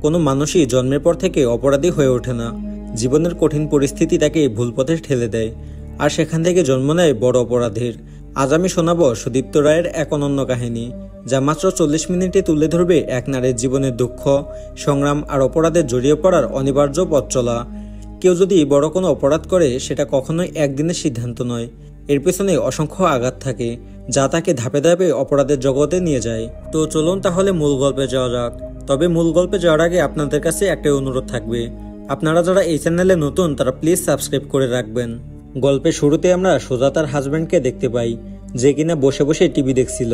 কোনো মানুষই জন্মের পর থেকে অপরাধী হয়ে ওঠে না। জীবনের কঠিন পরিস্থিতি তাকে ভুল পথে ঠেলে দেয়, আর সেখান থেকে জন্ম নেয় বড় অপরাধীর। আজ আমি শোনাব সুদীপ্ত রায়ের এক অনন্য কাহিনী, যা মাত্র 40 মিনিটে তুলে ধরবে এক নারীর জীবনের দুঃখ, সংগ্রাম আর অপরাধে জড়িয়ে পড়ার অনিবার্য পথ চলা। কেউ যদি বড় কোনো অপরাধ করে, সেটা কখনোই একদিনের সিদ্ধান্ত নয়। এর পেছনে অসংখ্য আঘাত থাকে, যা তাকে ধাপে ধাপে অপরাধের জগতে নিয়ে যায়। তো চলুন তাহলে মূল গল্পে যাওয়া যাক। তবে মূল গল্পে যাওয়ার আগে আপনাদের কাছে একটা অনুরোধ থাকবে, আপনারা যারা এই চ্যানেলে নতুন তারা প্লিজ সাবস্ক্রাইব করে রাখবেন। গল্পের শুরুতে আমরা সুজাতার হাজব্যান্ডকে দেখতে পাই, যে কিনা বসে বসে টিভি দেখছিল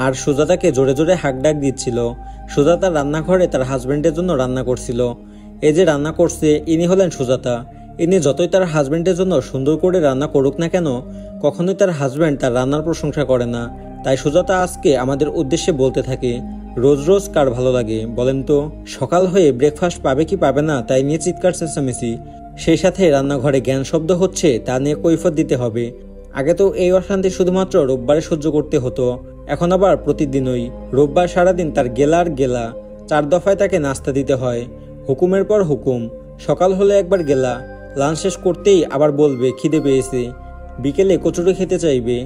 আর সুজাতাকে জোরে জোরে হাঁক ডাক দিচ্ছিল। সুজাতার রান্নাঘরে তার হাজব্যান্ডের জন্য রান্না করছিল। এই যে রান্না করছে, ইনি হলেন সুজাতা। ইনি যতই তার হাজব্যান্ডের জন্য সুন্দর করে রান্না করুক না কেন, কখনোই তার হাজব্যান্ড তার রান্নার প্রশংসা করে না। তাই সুজাতা আজকে আমাদের উদ্দেশ্যে বলতে থাকে, রোজ রোজ কার ভালো লাগে বলেন তো? সকাল হয়ে ব্রেকফাস্ট পাবে কি পাবে না তাই নিয়ে চিৎকার চেঁচামেচি, সেই সাথে রান্নাঘরে জ্ঞান শব্দ হচ্ছে তা নিয়ে কৈফিয়ত দিতে হবে। আগে তো এই অশান্তি শুধুমাত্র রোববারে সহ্য করতে হতো, এখন আবার প্রতিদিনই। রোববার সারাদিন তার গেলা আর গেলা, 4 দফায় তাকে নাস্তা দিতে হয়, হুকুমের পর হুকুম। সকাল হলে একবার গেলা, লাঞ্চ শেষ করতেই আবার বলবে খিদে পেয়েছে। বিকেলে কচুরি খেতে চাইবে,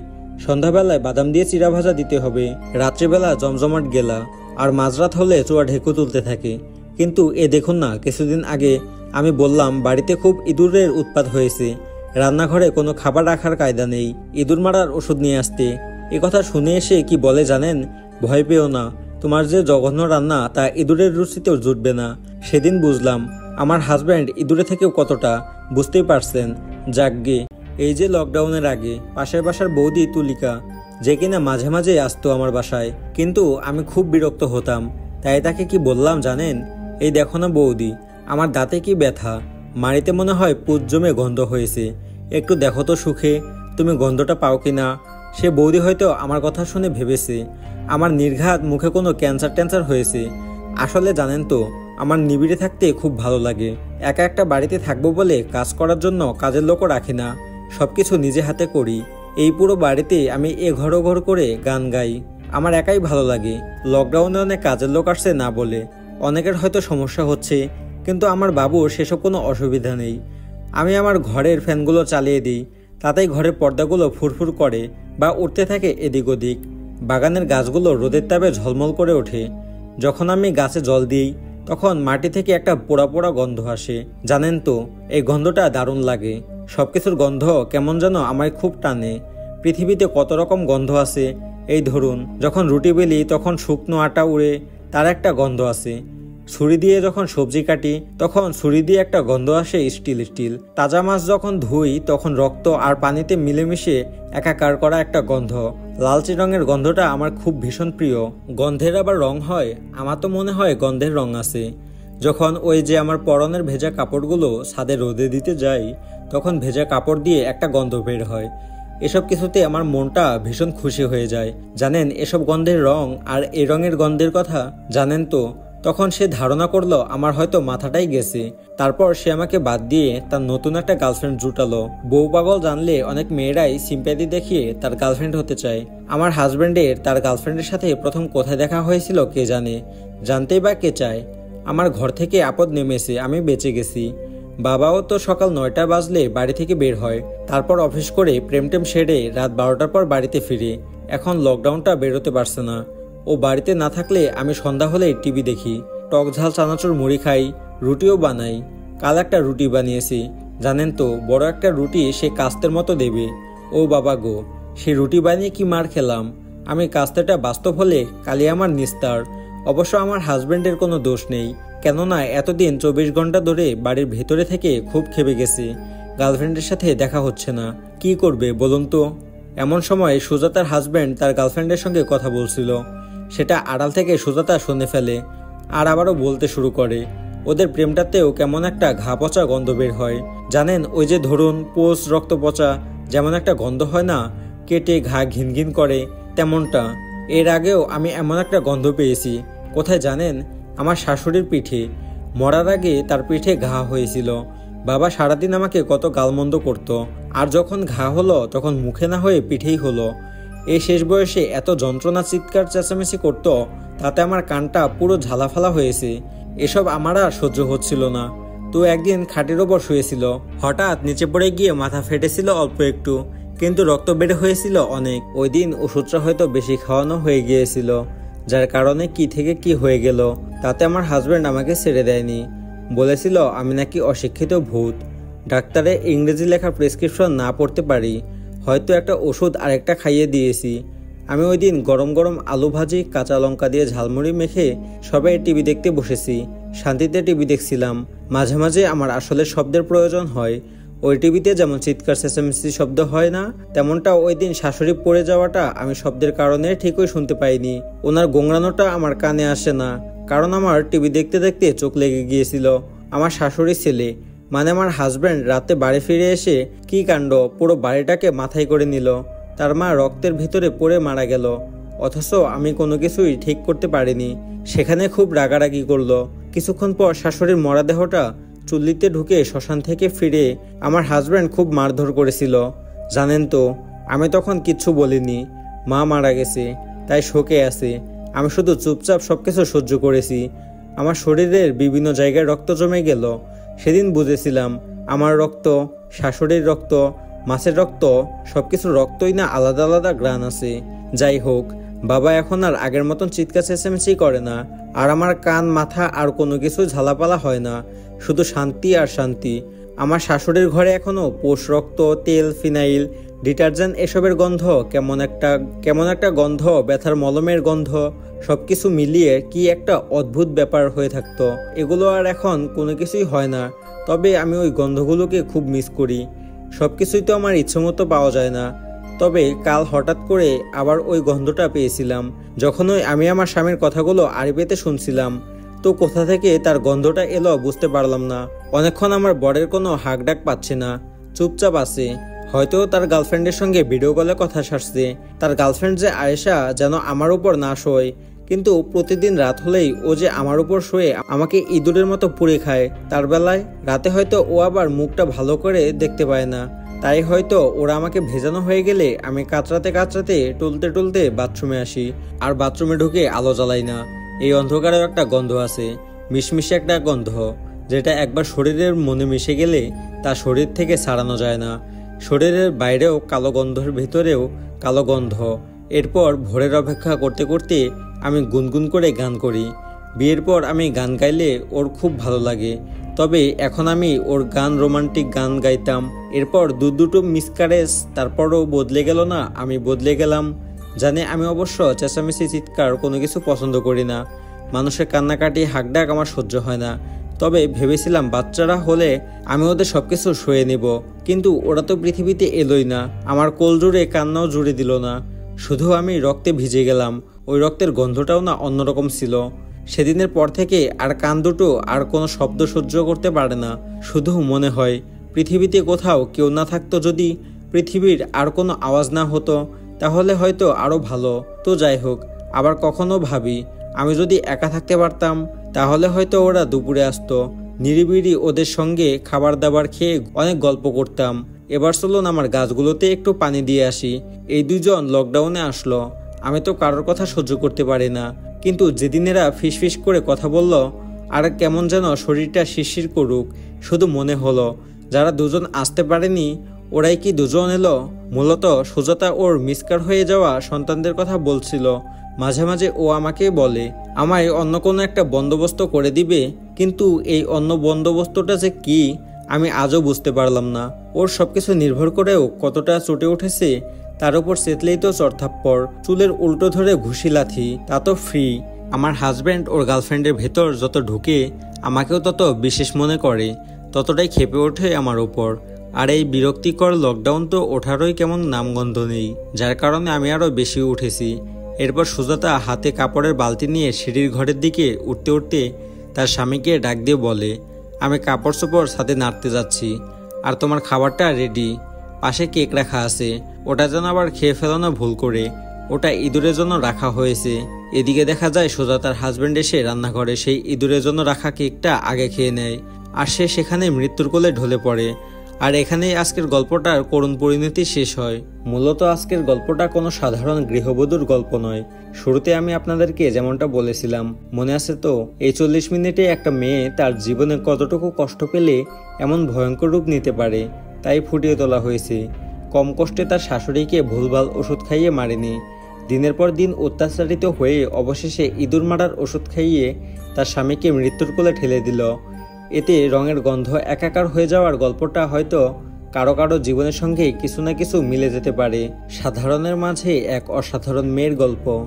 সন্ধ্যাবেলায় বাদাম দিয়ে চিরা ভাজা দিতে হবে, রাত্রেবেলা জমজমাট গেলা, আর মাঝরাত হলে চোয়া ঢেকু তুলতে থাকে। কিন্তু এ দেখুন না, কিছুদিন আগে আমি বললাম বাড়িতে খুব ইঁদুরের উৎপাত হয়েছে, রান্নাঘরে কোনো খাবার রাখার কায়দা নেই, ইঁদুর মারার ওষুধ নিয়ে আসতে। এ কথা শুনে এসে কি বলে জানেন? ভয় পেও না, তোমার যে জঘন্য রান্না তা ইঁদুরের রুচিতেও জুটবে না। সেদিন বুঝলাম আমার হাজব্যান্ড ইঁদুরে থেকেও কতটা, বুঝতেই পারছেন। যাকগে, এই যে লকডাউনের আগে পাশের বাসার বৌদি তুলিকা, যে কিনা মাঝে মাঝে আসতো আমার বাসায়, কিন্তু আমি খুব বিরক্ত হতাম। তাই তাকে কি বললাম জানেন? এই দেখো না বৌদি, আমার দাঁতে কি ব্যথা, মাড়িতে মনে হয় পুজ জমে গন্ধ হয়েছে, একটু দেখো তো সুখে, তুমি গন্ধটা পাও কিনা। সে বৌদি হয়তো আমার কথা শুনে ভেবেছে আমার নির্ঘাত মুখে কোনো ক্যান্সার ট্যান্সার হয়েছে। আসলে জানেন তো, আমার নিবিড়ে থাকতে খুব ভালো লাগে। একা একটা বাড়িতে থাকবো বলে কাজ করার জন্য কাজের লোকও রাখি না, সবকিছু নিজে হাতে করি। এই পুরো বাড়িতে আমি এ ঘর করে গান গাই, আমার একাই ভালো লাগে। লকডাউনে অনেক কাজের লোক আসছে না বলে অনেকের হয়তো সমস্যা হচ্ছে, কিন্তু আমার বাবুর সেসব কোনো অসুবিধা নেই। আমি আমার ঘরের ফ্যানগুলো চালিয়ে দিই, তাতেই ঘরের পর্দাগুলো ফুরফুর করে বা উঠতে থাকে এদিক ওদিক। বাগানের গাছগুলো রোদের তাপে ঝলমল করে ওঠে। যখন আমি গাছে জল দিই, তখন মাটি থেকে একটা পোড়া পোড়া গন্ধ আসে। জানেন তো, এই গন্ধটা দারুণ লাগে। সবকিছুর গন্ধ কেমন যেন আমায় খুব টানে। পৃথিবীতে কত রকম গন্ধ আছে। এই ধরুন, যখন রুটি বেলি তখন শুকনো আটা উড়ে, তার একটা গন্ধ আছে। ছুরি দিয়ে যখন সবজি কাটি, তখন ছুরি দিয়ে একটা গন্ধ আসে স্টিল স্টিল। তাজা মাছ যখন ধুই, তখন রক্ত আর পানিতে মিলেমিশে একাকার করা একটা গন্ধ। লালচে রঙের গন্ধটা আমার খুব ভীষণ প্রিয়। গন্ধের আবার রং হয়? আমার তো মনে হয় গন্ধের রং আছে। যখন ওই যে আমার পরনের ভেজা কাপড়গুলো ছাদে রোদে দিতে যাই, তখন ভেজা কাপড় দিয়ে একটা গন্ধ বের হয়। এসব কিছুতে আমার মনটা ভীষণ খুশি হয়ে যায়। জানেন এসব গন্ধের রং আর এই রঙের গন্ধের কথা? জানেন তো, তখন সে ধারণা করলো আমার হয়তো মাথাটাই গেছে। তারপর সে আমাকে বাদ দিয়ে তার নতুন একটা গার্লফ্রেন্ড জুটালো। বউ পাগল জানলে অনেক মেয়েরাই সিম্প্যাথি দেখিয়ে তার গার্লফ্রেন্ড হতে চায়। আমার হাজব্যান্ডের তার গার্লফ্রেন্ডের সাথে প্রথম কোথায় দেখা হয়েছিল কে জানে, জানতেই বা কে চায়। আমার ঘর থেকে আপদ নেমেছে, আমি বেঁচে গেছি। বাবাও তো সকাল 9টা বাজলে বাড়ি থেকে বের হয়, তারপর অফিস করে প্রেমটেম সেরে রাত 12টার পর বাড়িতে ফিরে। এখন লকডাউনটা বেরোতে পারছে না। ও বাড়িতে না থাকলে আমি সন্ধ্যা হলেই টিভি দেখি, টক ঝাল চানাচুর মুড়ি খাই, রুটিও বানাই। কাল একটা রুটি বানিয়েছি, জানেন তো, বড় একটা রুটি সে কাস্তের মতো দেবে। ও বাবা গো, সে রুটি বানিয়ে কি মার খেলাম। আমি কাস্তেটা বাস্তব হলে কালি আমার নিস্তার। অবশ্য আমার হাজব্যান্ডের কোনো দোষ নেই, কেননা এতদিন 24 ঘন্টা ধরে বাড়ির ভেতরে থেকে খুব খেপে গেছে। গার্লফ্রেন্ডের সাথে দেখা হচ্ছে না, কি করবে বলুন তো? এমন সময় সুজাতার হাজব্যান্ড তার গার্লফ্রেন্ডের সঙ্গে কথা বলছিল। সেটা আড়াল থেকে সুজাতা শুনে ফেলে আর আবারও বলতে শুরু করে। ওদের প্রেমটাতেও কেমন একটা ঘা পচা গন্ধ বের হয়। জানেন, ওই যে ধরুন পোষ রক্ত পচা যেমন একটা গন্ধ হয় না, কেটে ঘা ঘিন ঘিন করে, তেমনটা। এর আগেও আমি এমন একটা গন্ধ পেয়েছি। কোথায় জানেন? আমার শাশুড়ির পিঠে। মরার আগে তার পিঠে ঘা হয়েছিল। বাবা সারাদিন আমাকে কত গালমন্দ করতো, আর যখন ঘা হলো তখন মুখে না হয়ে পিঠেই হলো। এই শেষ বয়সে এত যন্ত্রণা চিৎকার চেঁচামেচি করতো, তাতে আমার কানটা পুরো ঝালাফালা হয়েছে। এসব আমার আর সহ্য হচ্ছিল না। তো একদিন খাটের ওপর শুয়েছিল, হঠাৎ নিচে পড়ে গিয়ে মাথা ফেটেছিল অল্প একটু, কিন্তু রক্ত বের হয়েছিল অনেক। ওই দিন ওষুধটা হয়তো বেশি খাওয়ানো হয়ে গিয়েছিল, যার কারণে কি থেকে কি হয়ে গেল। তাতে আমার হাজব্যান্ড আমাকে ছেড়ে দেয়নি, বলেছিল আমি নাকি অশিক্ষিত ভূত। ডাক্তারে ইংরেজি লেখা প্রেসক্রিপশন না পড়তে পারি, হয়তো একটা ওষুধ আরেকটা খাইয়ে দিয়েছি। আমি ওই দিন গরম গরম আলু ভাজি কাঁচা লঙ্কা দিয়ে ঝালমুড়ি মেখে সবাই টিভি দেখতে বসেছি। শান্তিতে টিভি দেখছিলাম। মাঝে মাঝে আমার আসলে শব্দের প্রয়োজন হয়। ওই টিভিতে যেমন চিৎকার চেঁচামেচি শব্দ হয় না, তেমনটা ওই দিন শাশুড়ি পড়ে যাওয়াটা আমি শব্দের কারণে ঠিকই শুনতে পাইনি। ওনার গোংরানোটা আমার কানে আসে না, কারণ আমার টিভি দেখতে দেখতে চোখ লেগে গিয়েছিল। আমার শাশুড়ির ছেলে, মানে আমার হাজব্যান্ড, রাতে বাড়ি ফিরে এসে কি কাণ্ড, পুরো বাড়িটাকে মাথায় করে নিল। তার মা রক্তের ভিতরে পড়ে মারা গেল, অথচ আমি কোনো কিছুই ঠিক করতে পারিনি। সেখানে খুব রাগারাগি করলো। কিছুক্ষণ পর শাশুড়ির মরাদেহটা চুল্লিতে ঢুকে শ্মশান থেকে ফিরে আমার হাজব্যান্ড খুব মারধর করেছিল। জানেন তো, আমি তখন কিচ্ছু বলিনি। মা মারা গেছে, তাই শোকে আছে। আমি শুধু চুপচাপ সবকিছু সহ্য করেছি। আমার শরীরের বিভিন্ন জায়গায় রক্ত জমে গেল। সেদিন বুঝেছিলাম আমার রক্ত, শাশুড়ির রক্ত, মাছের রক্ত, সবকিছুর রক্তই না আলাদা আলাদা গ্রান আছে। যাই হোক, বাবা এখন আর আগের মতন চিৎকার চেঁচামেচি করে না, আর আমার কান মাথা আর কোনো কিছু ঝালাপালা হয় না, শুধু শান্তি আর শান্তি। আমার শাশুড়ির ঘরে এখনো পোষ রক্ত, তেল, ফিনাইল, ডিটারজেন্ট এসবের গন্ধ, কেমন একটা গন্ধ, ব্যথার মলমের গন্ধ, সবকিছু মিলিয়ে কি একটা অদ্ভুত ব্যাপার হয়ে থাকতো। এগুলো আর এখন কোনো কিছুই হয় না, তবে আমি ওই গন্ধগুলোকে খুব মিস করি। সবকিছুই তো আমার ইচ্ছেমতো পাওয়া যায় না, তবে কাল হঠাৎ করে আবার ওই গন্ধটা পেয়েছিলাম, যখন আমি আমার স্বামীর কথাগুলো আড়ি শুনছিলাম। তো কোথা থেকে তার গন্ধটা এলো বুঝতে পারলাম না। অনেকক্ষণ আমার বরের কোনো হাঁক ডাক পাচ্ছে না, চুপচাপ আছে। হয়তো তার গার্লফ্রেন্ডের সঙ্গে ভিডিও কলে কথা সারছে। তার গার্লফ্রেন্ড যে আয়েশা যেন আমার উপর না শোয়, কিন্তু প্রতিদিন রাত হলেই ও যে আমার উপর শুয়ে আমাকে ইঁদুরের মতো পুড়ে খায়। তার বেলায় রাতে হয়তো ও আবার মুখটা ভালো করে দেখতে পায় না, তাই হয়তো ওরা আমাকে ভেজানো হয়ে গেলে আমি কাতরাতে কাতরাতে টুলতে টুলতে বাথরুমে আসি, আর বাথরুমে ঢুকে আলো জ্বালাই না। এই অন্ধকারেও একটা গন্ধ আছে, মিশমিশে একটা গন্ধ, যেটা একবার শরীরের মনে মিশে গেলে তা শরীর থেকে ছাড়ানো যায় না। শরীরের বাইরেও কালো গন্ধের ভিতরেও কালো গন্ধ। এরপর ভোরের অপেক্ষা করতে করতে আমি গুনগুন করে গান করি। বিয়ের পর আমি গান গাইলে ওর খুব ভালো লাগে, তবে এখন আমি ওর গান, রোমান্টিক গান গাইতাম। এরপর দুটো মিসক্যারেজ, তারপরও বদলে গেল না, আমি বদলে গেলাম। জানি আমি অবশ্য চেঁচামেচি, চিৎকার কোনো কিছু পছন্দ করি না। মানুষের কান্নাকাটি, হাঁকডাক আমার সহ্য হয় না। তবে ভেবেছিলাম বাচ্চারা হলে আমি ওদের সবকিছু সয়ে নেব, কিন্তু ওরা তো পৃথিবীতে এলোই না। আমার কোল জুড়ে কান্নাও জুড়ে দিল না, শুধু আমি রক্তে ভিজে গেলাম। ওই রক্তের গন্ধটাও না অন্যরকম ছিল। সেদিনের পর থেকে আর কান দুটো আর কোনো শব্দ সহ্য করতে পারে না। শুধু মনে হয় পৃথিবীতে কোথাও কেউ না থাকতো, যদি পৃথিবীর আর কোনো আওয়াজ না হতো, তাহলে হয়তো আরও ভালো। তো যাই হোক, আবার কখনো ভাবি আমি যদি একা থাকতে পারতাম, তাহলে হয়তো ওরা দুপুরে আসতো, নিরিবিড়ি ওদের সঙ্গে খাবার দাবার খেয়ে অনেক গল্প করতাম। এবার চলুন আমার গাছগুলোতে একটু পানি দিয়ে আসি। এই দুজন লকডাউনে আসলো, আমি তো কারোর কথা সহ্য করতে পারি না, কিন্তু যেদিন এরা ফিসফিস করে কথা বলল, আর কেমন যেন শরীরটা শিরশির করুক। শুধু মনে হলো যারা দুজন আসতে পারেনি ওরাই কি দুজন এলো। মূলত সুজাতা ওর মিসকার হয়ে যাওয়া সন্তানদের কথা বলছিল। মাঝে মাঝে ও আমাকে বলে আমায় অন্য কোনো একটা বন্দোবস্ত করে দিবে, কিন্তু এই অন্য বন্দোবস্তটা যে কি আমি আজও বুঝতে পারলাম না। ওর সবকিছু নির্ভর করেও কতটা চটে উঠেছে, তার উপর চেতলেই তো চড়থাপ্পড়, চুলের উল্টো ধরে ঘুষি লাথি, তা তো ফ্রি। আমার হাজব্যান্ড ওর গার্লফ্রেন্ডের ভেতর যত ঢুকে আমাকেও তত বিশেষ মনে করে, ততটাই ক্ষেপে ওঠে আমার ওপর। আর এই বিরক্তিকর লকডাউন তো ওঠারই কেমন নামগন্ধ নেই, যার কারণে আমি আরও বেশি উঠেছি। এরপর সুজাতা হাতে কাপড়ের বালতি নিয়ে সিঁড়ির ঘরের দিকে উঠতে উঠতে তার স্বামীকে ডাক দিয়ে বলে, আমি কাপড় চোপড় ছাদে নাড়তে যাচ্ছি, আর তোমার খাবারটা রেডি। পাশে কেক রাখা আছে, ওটা যেন আবার খেয়ে ফেলো না ভুল করে, ওটা ইঁদুরের জন্য রাখা হয়েছে। এদিকে দেখা যায় সুজাতার হাজব্যান্ড এসে রান্নাঘরে সেই ইঁদুরের জন্য রাখা কেকটা আগে খেয়ে নেয়, আর সে সেখানে মৃত্যুর কোলে ঢলে পড়ে। আর এখানেই আজকের গল্পটার করুণ পরিণতি শেষ হয়। মূলত আজকের গল্পটা কোনো সাধারণ গৃহবধূর গল্প নয়। শুরুতে আমি আপনাদেরকে যেমনটা বলেছিলাম, মনে আছে তো, এই 40 মিনিটে একটা মেয়ে তার জীবনে কতটুকু কষ্ট পেলে এমন ভয়ঙ্কর রূপ নিতে পারে তাই ফুটিয়ে তোলা হয়েছে। কম কষ্টে তার শাশুড়িকে ভুলভাল ওষুধ খাইয়ে মারেনি, দিনের পর দিন অত্যাচারিত হয়ে অবশেষে ইঁদুর মারার ওষুধ খাইয়ে তার স্বামীকে মৃত্যুর কোলে ঠেলে দিল। এতে রঙের গন্ধ একাকার হয়ে যাওয়ার গল্পটা হয়তো কারো কারো জীবনের সঙ্গে কিছু না কিছু মিলে যেতে পারে। সাধারণের মাঝে এক অসাধারণ মেয়ের গল্প।